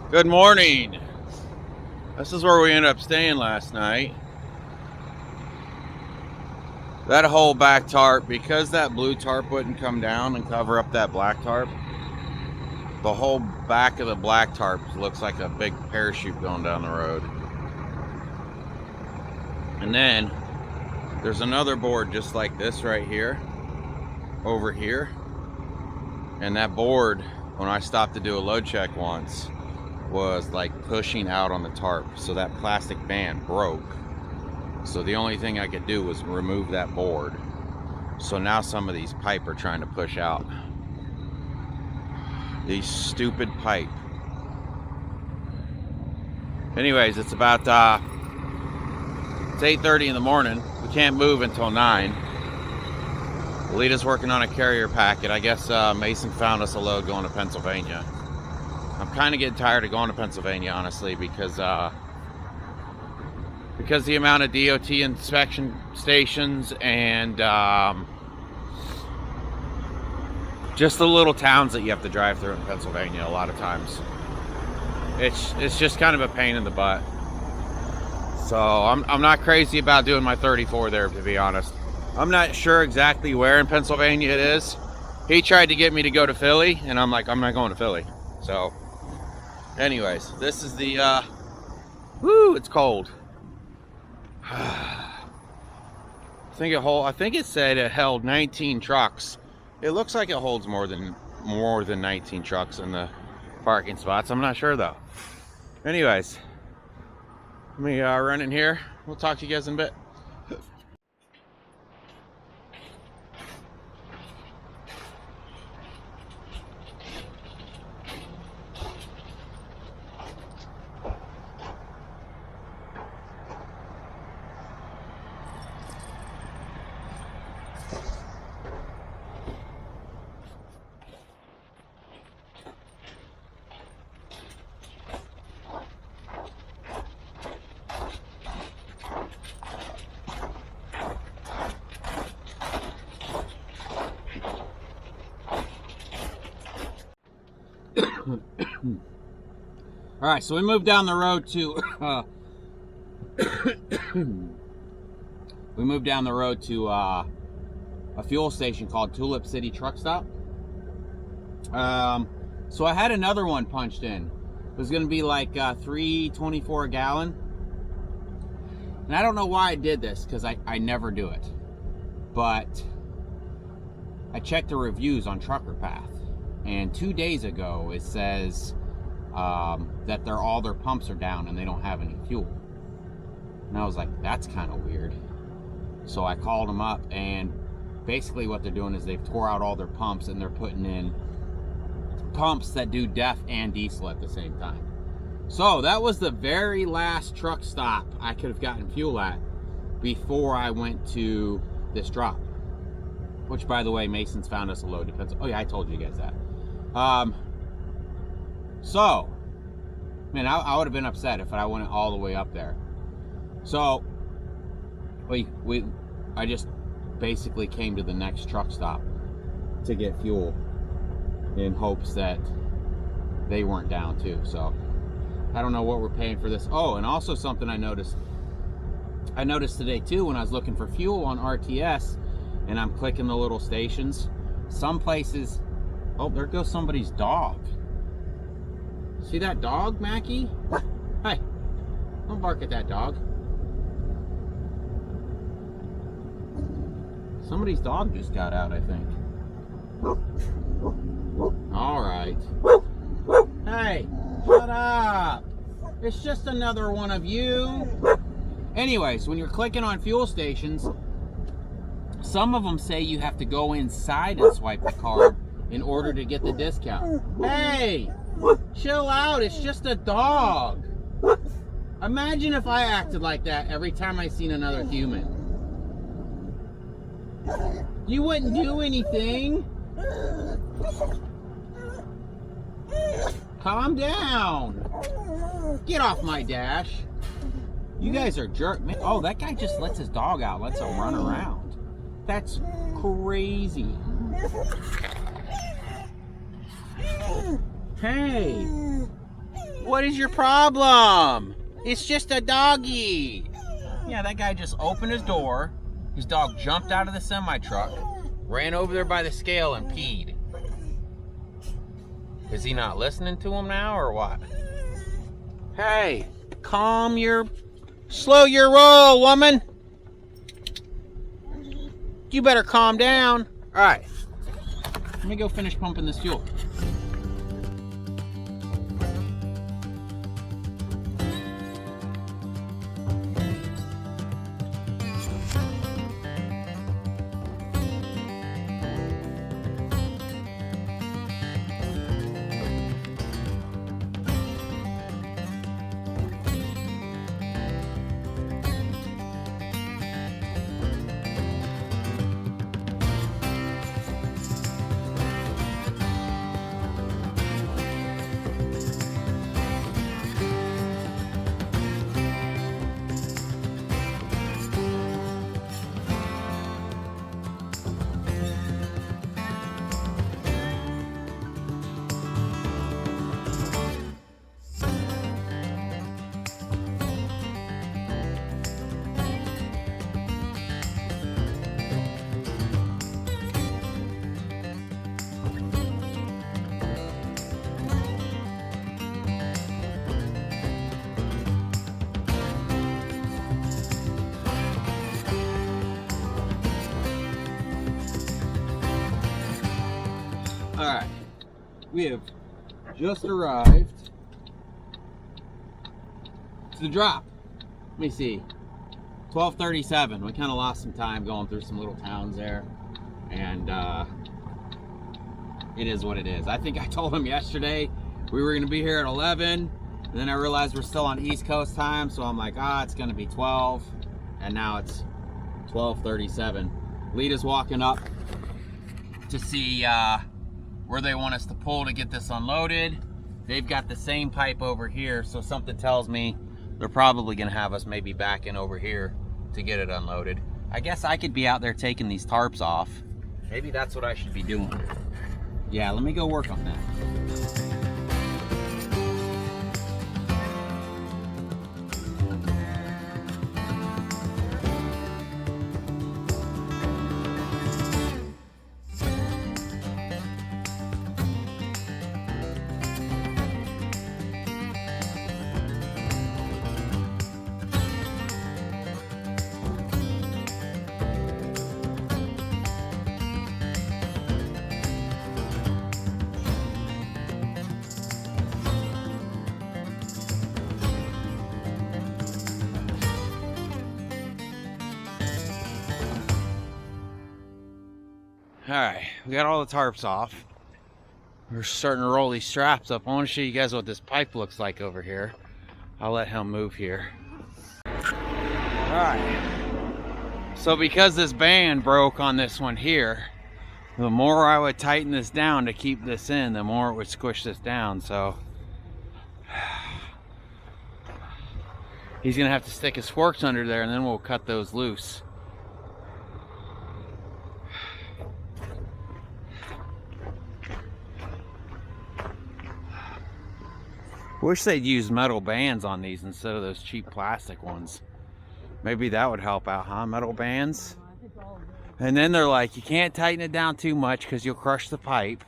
Good morning. This is where we ended up staying last night. That whole back tarp, because that blue tarp wouldn't come down and cover up that black tarp, the whole back of the black tarp looks like a big parachute going down the road. And then there's another board just like this right here, over here. And that board, when I stopped to do a load check once, was like pushing out on the tarp, so that plastic band broke. So the only thing I could do was remove that board. So now some of these pipe are trying to push out. These stupid pipe. Anyways, it's about it's 8:30 in the morning. We can't move until 9. Alita's working on a carrier packet. I guess Mason found us a load going to Pennsylvania. I'm kind of getting tired of going to Pennsylvania, honestly, because the amount of DOT inspection stations and just the little towns that you have to drive through in Pennsylvania a lot of times. It's just kind of a pain in the butt. So I'm not crazy about doing my 34 there, to be honest. I'm not sure exactly where in Pennsylvania it is. He tried to get me to go to Philly, and I'm like, I'm not going to Philly. So anyways, this is the it's cold. I think it said it held 19 trucks. It looks like it holds more than 19 trucks in the parking spots. I'm not sure though. Anyways, let me run in here. We'll talk to you guys in a bit. All right, so we moved down the road to a fuel station called Tulip City Truck Stop. So I had another one punched in. It was going to be like $3.24 a gallon. And I don't know why I did this, because I never do it. But I checked the reviews on Trucker Path, and 2 days ago it says that all their pumps are down and they don't have any fuel. And I was like, that's kind of weird. So I called them up, and basically what they're doing is they've tore out all their pumps and they're putting in pumps that do DEF and diesel at the same time. So that was the very last truck stop I could have gotten fuel at before I went to this drop. Which, by the way, Mason's found us a load. Oh yeah, I told you guys that. So, man, I would have been upset if I went all the way up there. So, I just basically came to the next truck stop to get fuel in hopes that they weren't down too. So, I don't know what we're paying for this. Oh, and also something I noticed today too when I was looking for fuel on RTS, and I'm clicking the little stations. Some places, oh, there goes somebody's dog. See that dog, Mackie? Hey, don't bark at that dog. Somebody's dog just got out, I think. All right. Hey, shut up. It's just another one of you. Anyways, when you're clicking on fuel stations, some of them say you have to go inside and swipe the card in order to get the discount. Hey, chill out. It's just a dog. Imagine if I acted like that every time I seen another human. You wouldn't do anything. Calm down. Get off my dash. You guys are jerk. Man. Oh, that guy just lets his dog out, lets him run around. That's crazy. Hey, What is your problem? It's just a doggy. Yeah, that guy just opened his door. His dog jumped out of the semi-truck, ran over there by the scale and peed. Is he not listening to him now or what? Hey, slow your roll, woman. You better calm down. All right, let me go finish pumping this fuel. All right, we have just arrived to the drop. Let me see, 12:37. We kind of lost some time going through some little towns there, and it is what it is. I think I told him yesterday we were gonna be here at 11, and then I realized we're still on East Coast time, so I'm like, it's gonna be 12, and now it's 12:37. Lita's walking up to see where they want us to pull to get this unloaded. They've got the same pipe over here, so something tells me they're probably gonna have us maybe back in over here to get it unloaded. I guess I could be out there taking these tarps off. Maybe that's what I should be doing. Yeah, let me go work on that. All right, we got all the tarps off. We're starting to roll these straps up. I want to show you guys what this pipe looks like over here. I'll let him move here. All right, so because this band broke on this one here, the more I would tighten this down to keep this in, the more it would squish this down. So he's gonna have to stick his forks under there, and then we'll cut those loose. Wish they'd use metal bands on these instead of those cheap plastic ones. Maybe that would help out, huh? Metal bands. And then they're like, you can't tighten it down too much because you'll crush the pipe.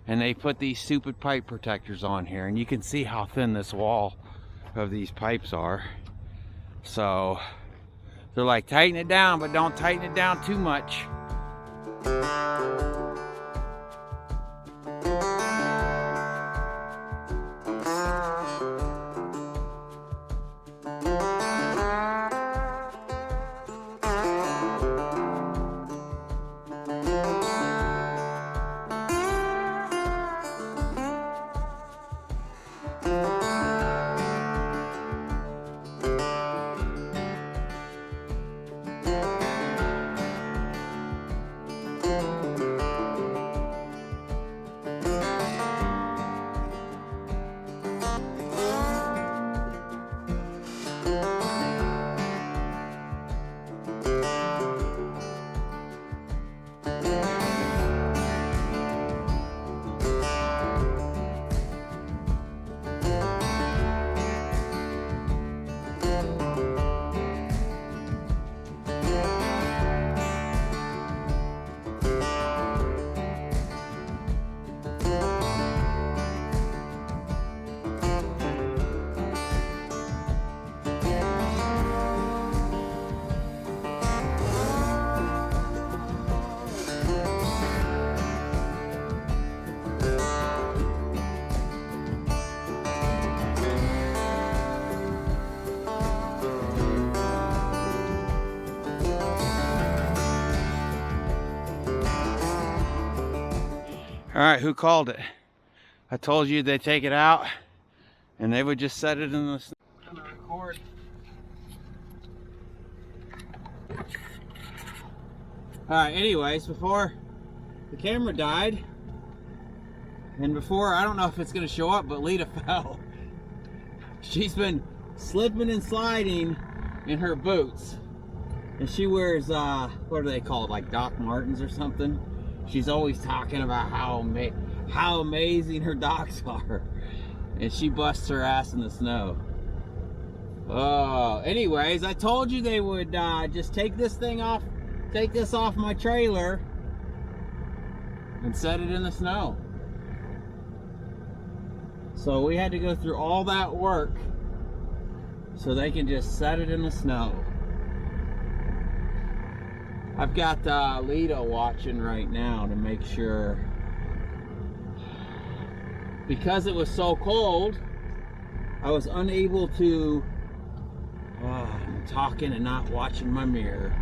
And they put these stupid pipe protectors on here, and you can see how thin this wall of these pipes are. So they're like, tighten it down, but don't tighten it down too much. All right, who called it? I told you they'd take it out and they would just set it in the snow. I'm gonna record. All right, anyways, before the camera died, and before, I don't know if it's gonna show up, but Lita fell. She's been slipping and sliding in her boots. And she wears, what are they called, like Doc Martens or something? She's always talking about how amazing her Docs are. And she busts her ass in the snow. Oh, anyways, I told you they would just take this off my trailer and set it in the snow. So we had to go through all that work so they can just set it in the snow. I've got Lita watching right now to make sure. Because it was so cold, I was unable to, I'm talking and not watching my mirror.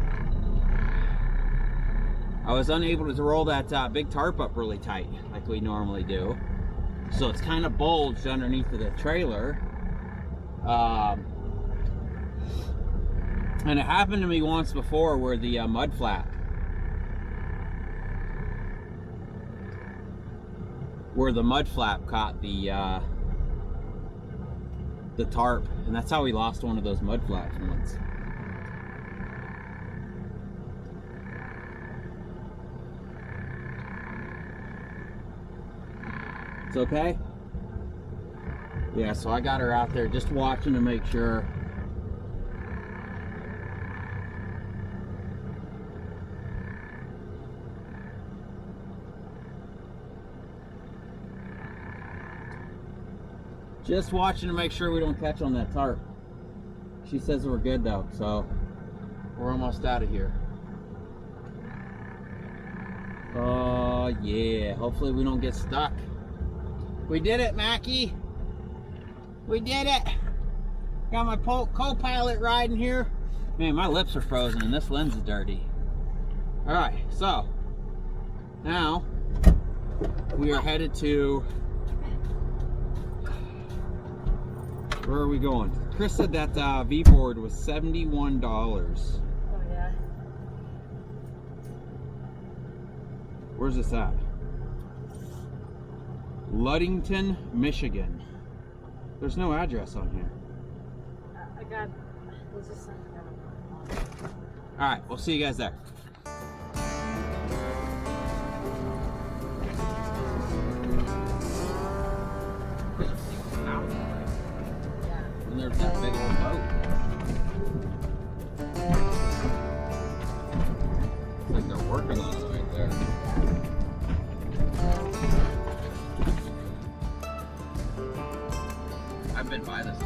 I was unable to roll that big tarp up really tight like we normally do. So it's kind of bulged underneath of the trailer. And it happened to me once before where the mud flap, caught the tarp, and that's how we lost one of those mud flaps once. It's okay? Yeah, so I got her out there just watching to make sure. Just watching to make sure we don't catch on that tarp. She says we're good though, so we're almost out of here. Oh yeah, hopefully we don't get stuck. We did it, Mackie. We did it. Got my co-pilot riding here. Man, my lips are frozen and this lens is dirty. All right, so now we are headed to, where are we going? Chris said that V-board was $71. Oh yeah. Where's this at? Ludington, Michigan. There's no address on here. I got. There's just something. All right, we'll see you guys there. And there's that big old boat. Looks like they're working on it right there. I've been by this.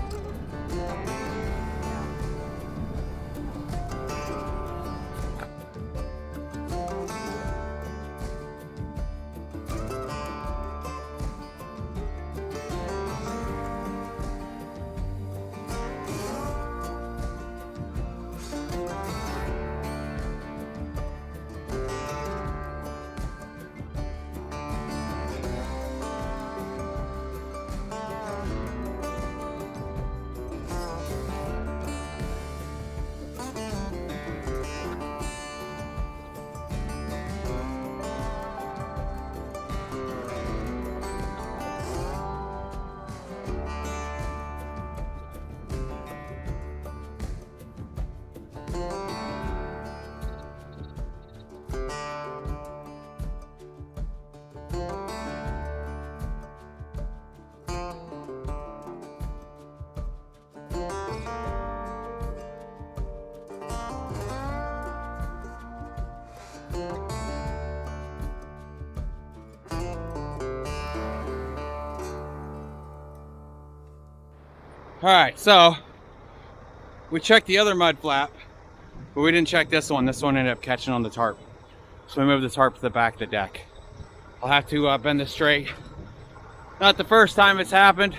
All right, so we checked the other mud flap, but we didn't check this one. This one ended up catching on the tarp. So we moved the tarp to the back of the deck. I'll have to bend this straight. Not the first time it's happened.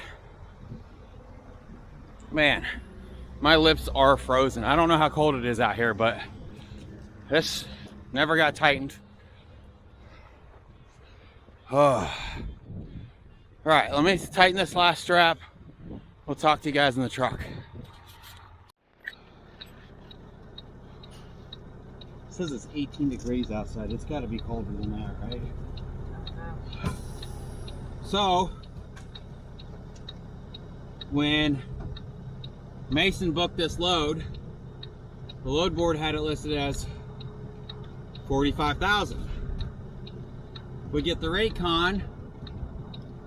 Man, my lips are frozen. I don't know how cold it is out here, but this never got tightened. All right, let me tighten this last strap. We'll talk to you guys in the truck. It says it's 18 degrees outside. It's got to be colder than that, right? So, when Mason booked this load, the load board had it listed as $45,000. We get the Raycon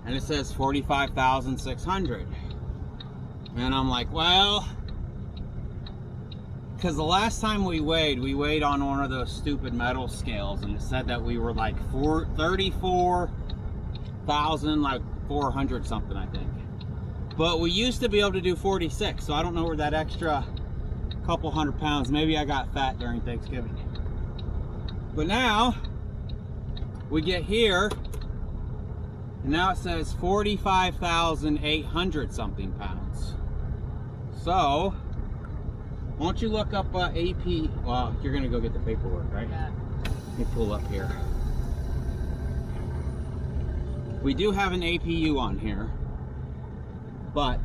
and it says $45,600. And I'm like, well, because the last time we weighed on one of those stupid metal scales, and it said that we were like 34,000, like 400 something, I think. But we used to be able to do 46, so I don't know where that extra couple hundred pounds, maybe I got fat during Thanksgiving. But now, we get here, and now it says 45,800 something pounds. So, why don't you look up AP, well, you're gonna go get the paperwork, right? Yeah. Let me pull up here. We do have an APU on here, but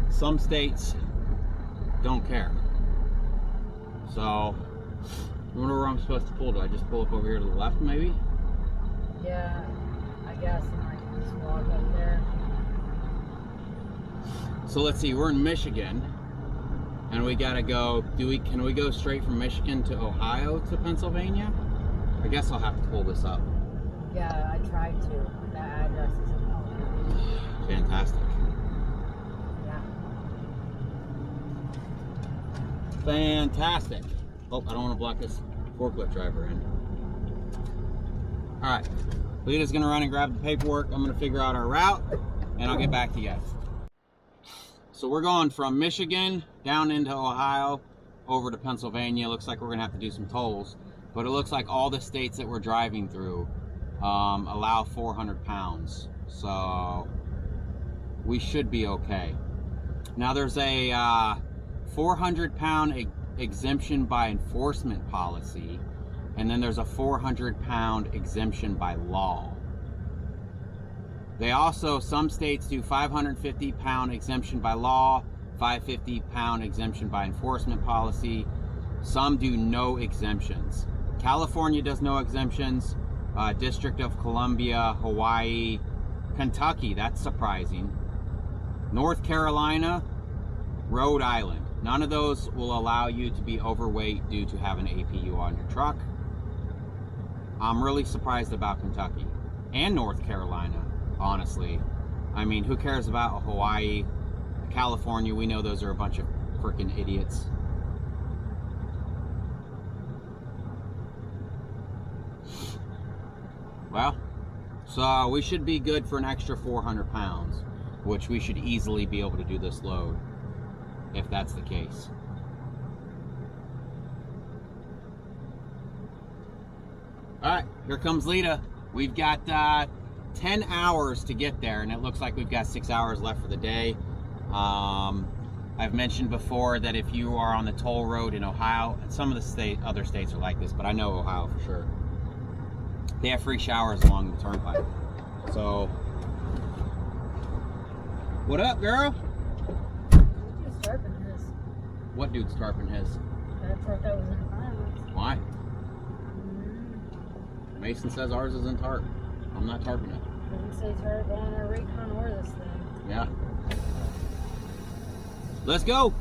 some states don't care. So, I wonder where I'm supposed to pull. Do I just pull up over here to the left, maybe? Yeah, I guess, and like just walk up there. So let's see, we're in Michigan, and we gotta go, can we go straight from Michigan to Ohio to Pennsylvania? I guess I'll have to pull this up. Yeah, I tried to. That address isn't on there. Fantastic. Yeah. Fantastic. Oh, I don't want to block this forklift driver in. All right, Lita's gonna run and grab the paperwork. I'm gonna figure out our route, and I'll get back to you guys. So we're going from Michigan down into Ohio, over to Pennsylvania. Looks like we're gonna have to do some tolls, but it looks like all the states that we're driving through allow 400 pounds. So we should be okay. Now there's a 400 pound exemption by enforcement policy, and then there's a 400 pound exemption by law. They also, some states do 550 pound exemption by law, 550 pound exemption by enforcement policy. Some do no exemptions. California does no exemptions. District of Columbia, Hawaii, Kentucky, that's surprising. North Carolina, Rhode Island. None of those will allow you to be overweight due to having an APU on your truck. I'm really surprised about Kentucky and North Carolina, honestly. I mean, who cares about Hawaii, California? We know those are a bunch of freaking idiots. Well, so we should be good for an extra 400 pounds, which we should easily be able to do this load, if that's the case. All right, here comes Lita. We've got 10 hours to get there, and it looks like we've got 6 hours left for the day. I've mentioned before that if you are on the toll road in Ohio, and some of the other states are like this, but I know Ohio for sure, they have free showers along the turnpike. So, what up, girl? Dude's tarping his. What dude's tarping his? That truck that was in front of us. Why? Mason says ours is in tarp. I'm not tarping it. Doesn't say tarp on our Raycon or this thing. Yeah. Let's go.